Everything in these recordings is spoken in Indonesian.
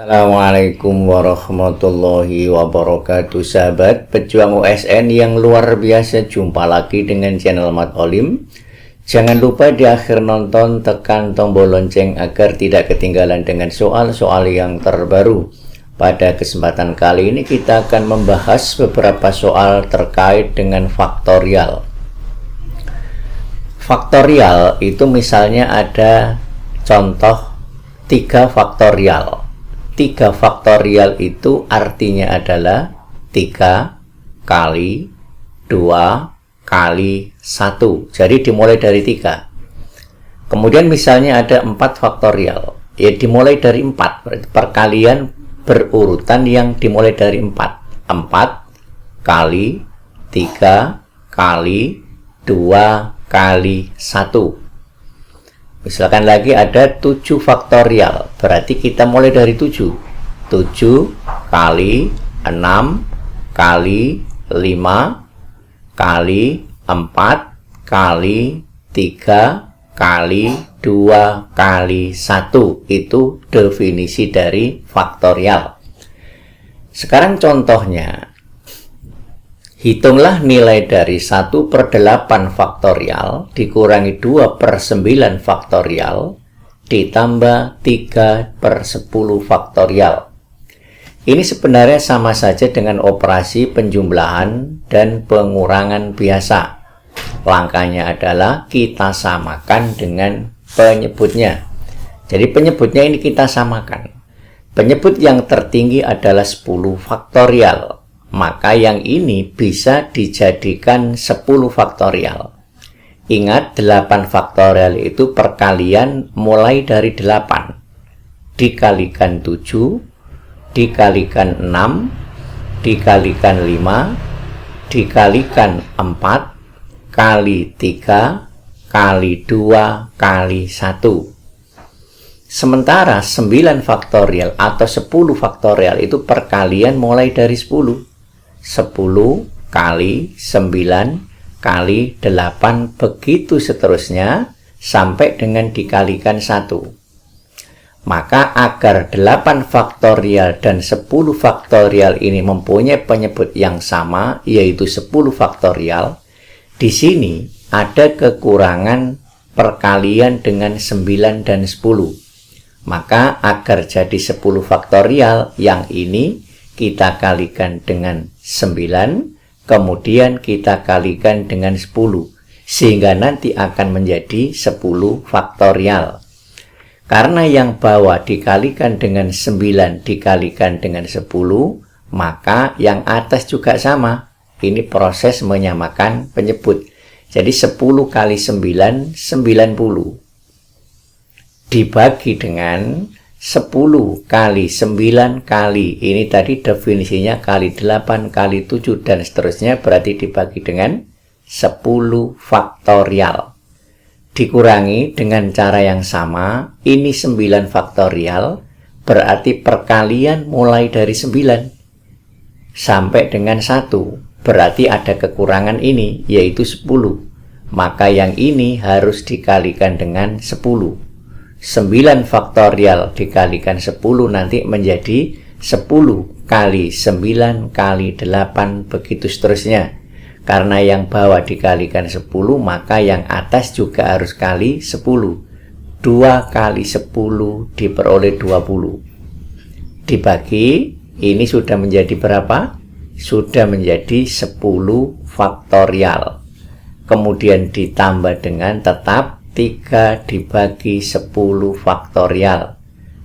Assalamualaikum warahmatullahi wabarakatuh. Sahabat pejuang USN yang luar biasa, jumpa lagi dengan channel Mat Olim. Jangan lupa di akhir nonton tekan tombol lonceng agar tidak ketinggalan dengan soal-soal yang terbaru. Pada kesempatan kali ini kita akan membahas beberapa soal terkait dengan faktorial. Faktorial itu misalnya ada contoh 3 faktorial. 3 faktorial itu artinya adalah 3 kali 2 kali 1. Jadi dimulai dari 3. Kemudian misalnya ada 4 faktorial. Ya dimulai dari 4. Berarti perkalian berurutan yang dimulai dari 4. 4 kali 3 kali 2 kali 1. Misalkan lagi ada 7 faktorial, berarti kita mulai dari 7. 7 kali 6 kali 5 kali 4 kali 3 kali 2 kali 1. Itu definisi dari faktorial. Sekarang contohnya. Hitunglah nilai dari 1/8 faktorial dikurangi 2/9 faktorial ditambah 3/10 faktorial. Ini sebenarnya sama saja dengan operasi penjumlahan dan pengurangan biasa. Langkahnya adalah kita samakan dengan penyebutnya. Jadi penyebutnya ini kita samakan. Penyebut yang tertinggi adalah 10 faktorial. Maka yang ini bisa dijadikan 10 faktorial. Ingat 8 faktorial itu perkalian mulai dari 8. Dikalikan 7, dikalikan 6, dikalikan 5, dikalikan 4, kali 3, kali 2, kali 1. Sementara 9 faktorial atau 10 faktorial itu perkalian mulai dari 10. 10 kali 9 kali 8 begitu seterusnya sampai dengan dikalikan 1. Maka agar 8 faktorial dan 10 faktorial ini mempunyai penyebut yang sama yaitu 10 faktorial, di sini ada kekurangan perkalian dengan 9 dan 10. Maka agar jadi 10 faktorial yang ini kita kalikan dengan 9, kemudian kita kalikan dengan 10, sehingga nanti akan menjadi 10 faktorial. Karena yang bawah dikalikan dengan 9 dikalikan dengan 10, maka yang atas juga sama. Ini proses menyamakan penyebut. Jadi 10 kali 9, 90. Dibagi dengan 10 kali 9 kali, ini tadi definisinya kali 8 kali 7 dan seterusnya, berarti dibagi dengan 10 faktorial. Dikurangi dengan cara yang sama, ini 9 faktorial, berarti perkalian mulai dari 9 sampai dengan 1, berarti ada kekurangan ini, yaitu 10. Maka yang ini harus dikalikan dengan 10. 9 faktorial dikalikan 10 nanti menjadi 10 kali 9 kali 8 begitu seterusnya. Karena yang bawah dikalikan 10 maka yang atas juga harus kali 10. 2 kali 10 diperoleh 20. Dibagi ini sudah menjadi berapa? Sudah menjadi 10 faktorial. Kemudian ditambah dengan tetap 3 dibagi 10 faktorial.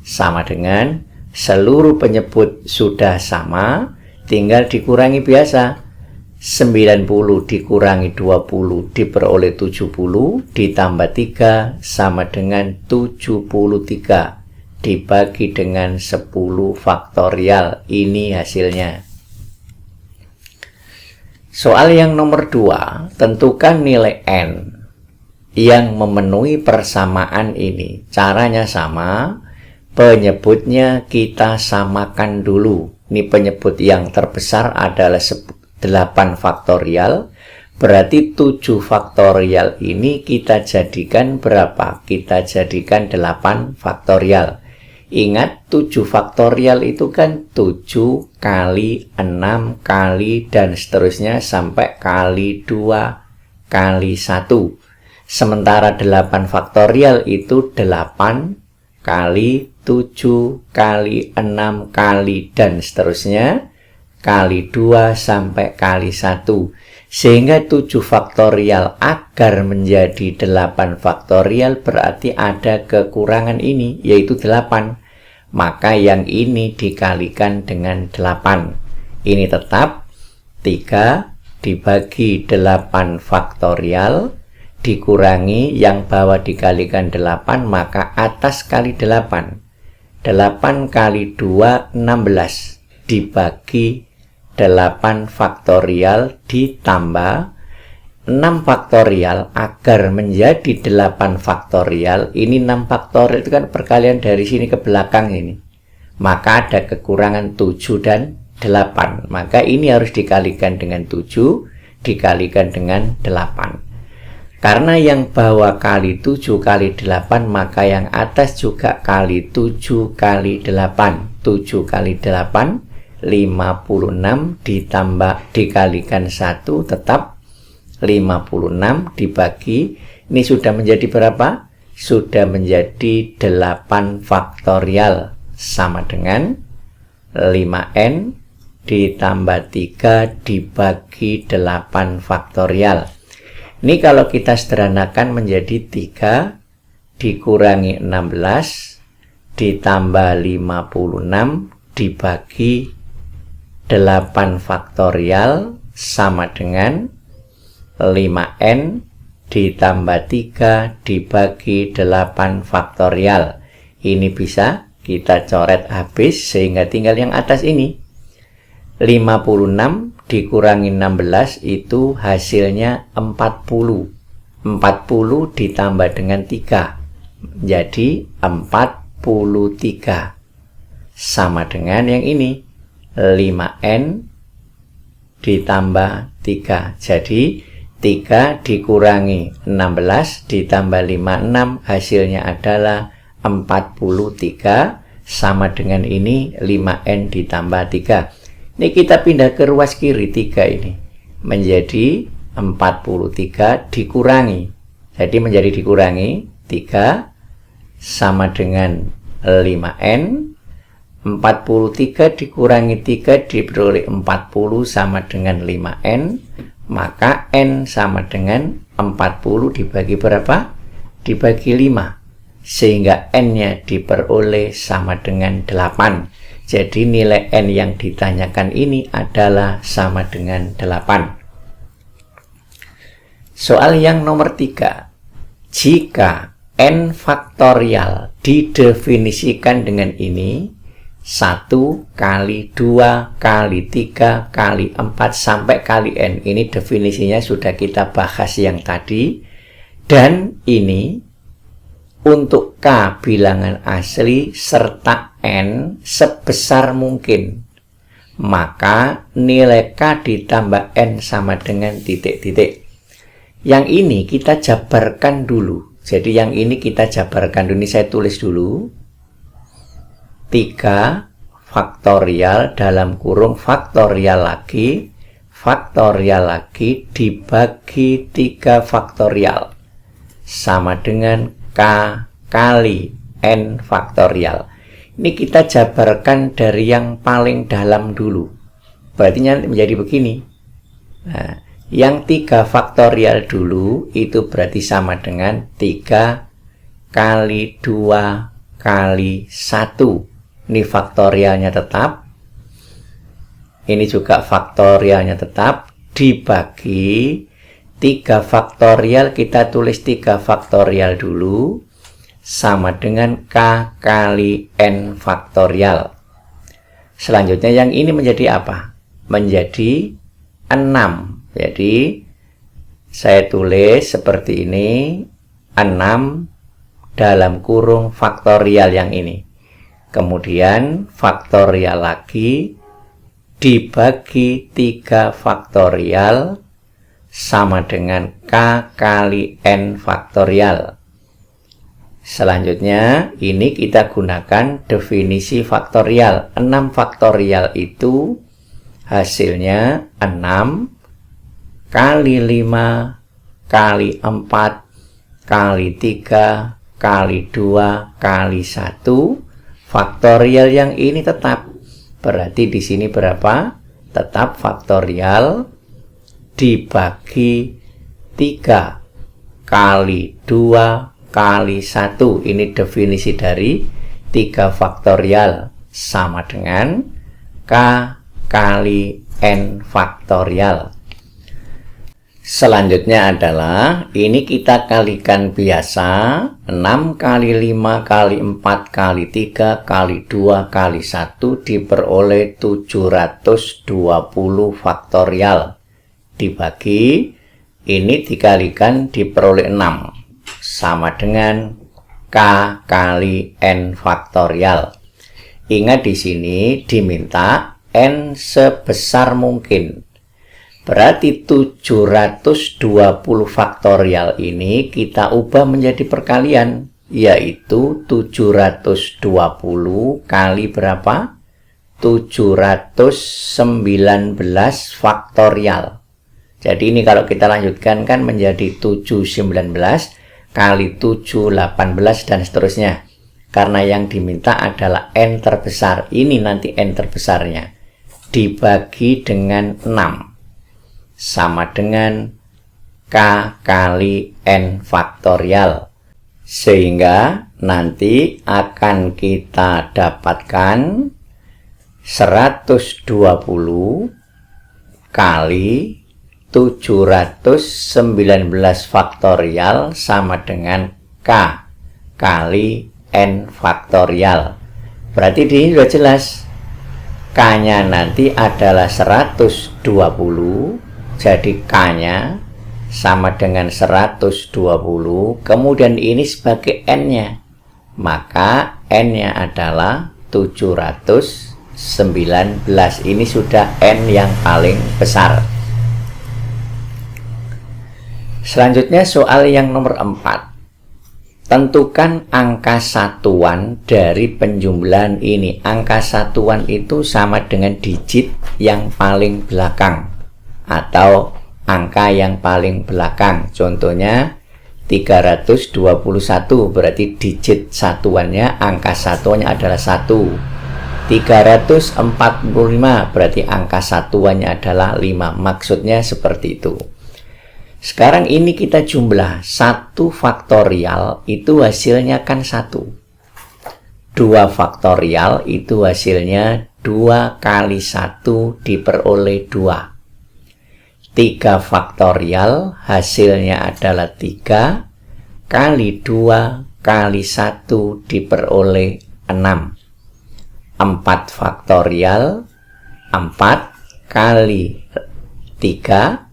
Sama dengan seluruh penyebut sudah sama, tinggal dikurangi biasa. 90 dikurangi 20 diperoleh 70, ditambah 3 sama dengan 73. Dibagi dengan 10 faktorial. Ini hasilnya. Soal yang nomor 2, tentukan nilai N yang memenuhi persamaan ini. Caranya sama, penyebutnya kita samakan dulu. Ini penyebut yang terbesar adalah 8 faktorial, berarti 7 faktorial ini kita jadikan berapa? Kita jadikan 8 faktorial. Ingat 7 faktorial itu kan 7 kali 6 kali dan seterusnya sampai kali 2 kali 1. Sementara 8 faktorial itu 8 kali 7 kali 6 kali dan seterusnya kali 2 sampai kali 1. Sehingga 7 faktorial agar menjadi 8 faktorial berarti ada kekurangan ini, yaitu 8. Maka yang ini dikalikan dengan 8. Ini tetap 3 dibagi 8 faktorial, dikurangi yang bawah dikalikan 8, maka atas kali 8. 8 kali 2, 16. Dibagi 8 faktorial ditambah 6 faktorial agar menjadi 8 faktorial. Ini 6 faktorial itu kan perkalian dari sini ke belakang ini. Maka ada kekurangan 7 dan 8. Maka ini harus dikalikan dengan 7, dikalikan dengan 8. Karena yang bawah kali 7 kali 8, maka yang atas juga kali 7 kali 8. 7 kali 8, 56 ditambah dikalikan 1 tetap 56 dibagi, ini sudah menjadi berapa? Sudah menjadi 8 faktorial, sama dengan 5n ditambah 3 dibagi 8 faktorial. Ini kalau kita sederhanakan menjadi 3 dikurangi 16 ditambah 56 dibagi 8 faktorial sama dengan 5n ditambah 3 dibagi 8 faktorial. Ini bisa kita coret habis sehingga tinggal yang atas ini. 56 dikurangi 16 itu hasilnya 40. 40 ditambah dengan 3 jadi 43. Sama dengan yang ini. 5n ditambah 3. Jadi 3 dikurangi 16 ditambah 56 hasilnya adalah 43 sama dengan ini 5n ditambah 3. Ini kita pindah ke ruas kiri 3 ini menjadi 43 dikurangi. Jadi menjadi dikurangi 3 sama dengan 5n. 43 dikurangi 3 diperoleh 40 sama dengan 5n. Maka n sama dengan 40 dibagi berapa? Dibagi 5. Sehingga n-nya diperoleh sama dengan 8. Jadi nilai n yang ditanyakan ini adalah sama dengan 8. Soal yang nomor 3. Jika n faktorial didefinisikan dengan ini, 1 kali 2 kali 3 kali 4 sampai kali n. Ini definisinya sudah kita bahas yang tadi. Dan ini untuk k bilangan asli serta n sebesar mungkin. Maka nilai k ditambah n sama dengan titik-titik. Yang ini kita jabarkan dulu. Jadi yang ini kita jabarkan dulu. Ini saya tulis dulu. 3 faktorial dalam kurung faktorial lagi dibagi 3 faktorial sama dengan k kali n faktorial. Ini kita jabarkan dari yang paling dalam dulu. Berarti nanti menjadi begini. Nah, yang 3 faktorial dulu itu berarti sama dengan 3 kali 2 kali 1. Ini faktorialnya tetap. Ini juga faktorialnya tetap. Dibagi 3 faktorial, kita tulis 3 faktorial dulu. Sama dengan k kali n faktorial. Selanjutnya yang ini menjadi apa? Menjadi 6. Jadi saya tulis seperti ini. 6 dalam kurung faktorial yang ini. Kemudian faktorial lagi dibagi 3 faktorial sama dengan k kali n faktorial. Selanjutnya, ini kita gunakan definisi faktorial. 6 faktorial itu hasilnya 6 kali 5 kali 4 kali 3 kali 2 kali 1. Faktorial yang ini tetap. Berarti di sini berapa? Tetap faktorial dibagi 3 kali 2 kali 1. Ini definisi dari 3 faktorial sama dengan K kali N faktorial. Selanjutnya adalah ini kita kalikan biasa. 6 kali 5 kali 4 kali 3 kali 2 kali 1 diperoleh 720 faktorial. Dibagi ini dikalikan diperoleh 6 sama dengan K kali N faktorial. Ingat di sini diminta N sebesar mungkin. Berarti 720 faktorial ini kita ubah menjadi perkalian, yaitu 720 kali berapa? 719 faktorial. Jadi ini kalau kita lanjutkan kan menjadi 719 kali 718 dan seterusnya. Karena yang diminta adalah N terbesar. Ini nanti N terbesarnya. Dibagi dengan 6. Sama dengan K kali N faktorial. Sehingga nanti akan kita dapatkan 120 kali 719 faktorial sama dengan K kali N faktorial. Berarti di sini sudah jelas. K-nya nanti adalah 120. Jadi K-nya sama dengan 120. Kemudian ini sebagai N-nya. Maka N-nya adalah 719. Ini sudah N yang paling besar. Selanjutnya soal yang nomor 4. Tentukan angka satuan dari penjumlahan ini. Angka satuan itu sama dengan digit yang paling belakang atau angka yang paling belakang. Contohnya 321, berarti digit satuannya, angka satuannya adalah 1. 345, berarti angka satuannya adalah 5. Maksudnya seperti itu. Sekarang ini kita jumlah 1 faktorial itu hasilnya kan 1. 2 faktorial itu hasilnya 2 kali 1 diperoleh 2. 3 faktorial hasilnya adalah 3 kali 2 kali 1 diperoleh 6. 4 faktorial 4 kali 3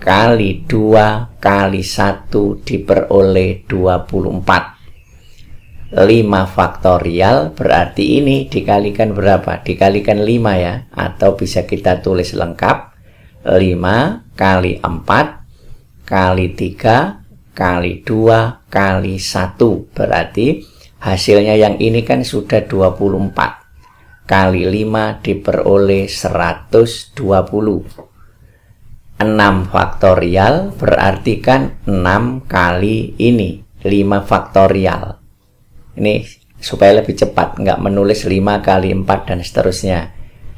kali 2 kali 1 diperoleh 24. 5 faktorial berarti ini dikalikan berapa? Dikalikan 5 ya, atau bisa kita tulis lengkap 5 kali 4 kali 3 kali 2 kali 1. Berarti hasilnya yang ini kan sudah 24. Kali 5 diperoleh 120. 6 faktorial berarti kan 6 kali ini 5 faktorial. Ini supaya lebih cepat, nggak menulis 5 kali 4 dan seterusnya.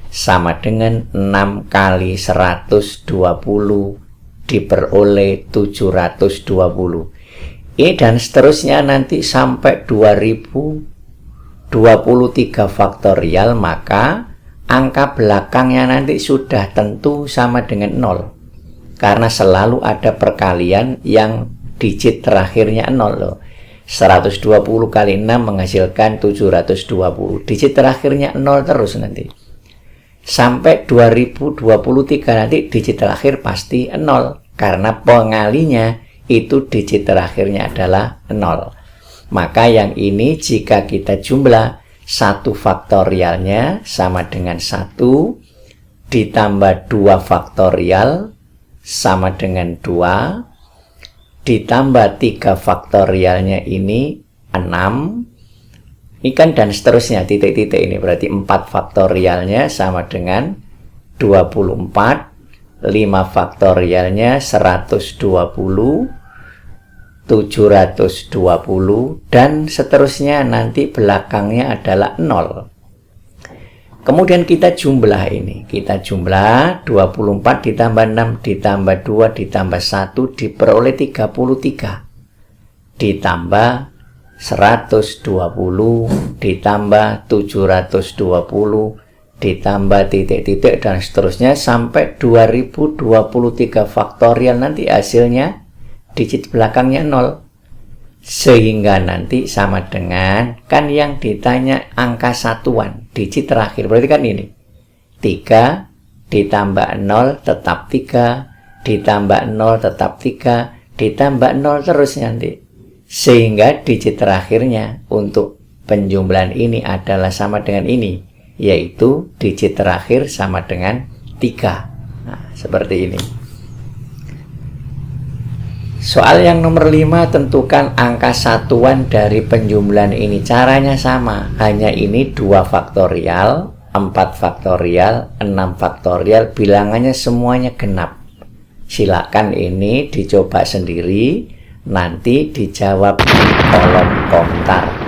Sama dengan 6 kali 120 diperoleh 720. Ini dan seterusnya nanti sampai 2023 faktorial, maka angka belakangnya nanti sudah tentu sama dengan 0. Karena selalu ada perkalian yang digit terakhirnya 0 loh. 120 kali 6 menghasilkan 720. Digit terakhirnya 0 terus nanti. Sampai 2023 nanti digit terakhir pasti 0. Karena pengalinya itu digit terakhirnya adalah 0. Maka yang ini jika kita jumlah 1 faktorialnya sama dengan 1 ditambah 2 faktorial sama dengan 2 ditambah 3 faktorialnya ini 6. Ini kan dan seterusnya, titik-titik ini berarti 4 faktorialnya sama dengan 24, 5 faktorialnya 120, 720, dan seterusnya nanti belakangnya adalah 0. Kemudian kita jumlah ini. Kita jumlah 24 ditambah 6 ditambah 2 ditambah 1 diperoleh 33. Ditambah 120 ditambah 720 ditambah titik-titik dan seterusnya sampai 2023 faktorial, nanti hasilnya digit belakangnya 0. Sehingga nanti sama dengan, kan yang ditanya angka satuan, digit terakhir, berarti kan ini 3 ditambah 0 tetap 3, ditambah 0 tetap 3, ditambah 0 terus nanti. Sehingga digit terakhirnya untuk penjumlahan ini adalah sama dengan ini, yaitu digit terakhir sama dengan 3. Nah, seperti ini. Soal yang nomor 5, tentukan angka satuan dari penjumlahan ini. Caranya sama, hanya ini 2 faktorial, 4 faktorial, 6 faktorial, bilangannya semuanya genap. Silakan ini dicoba sendiri, nanti dijawab di kolom komentar.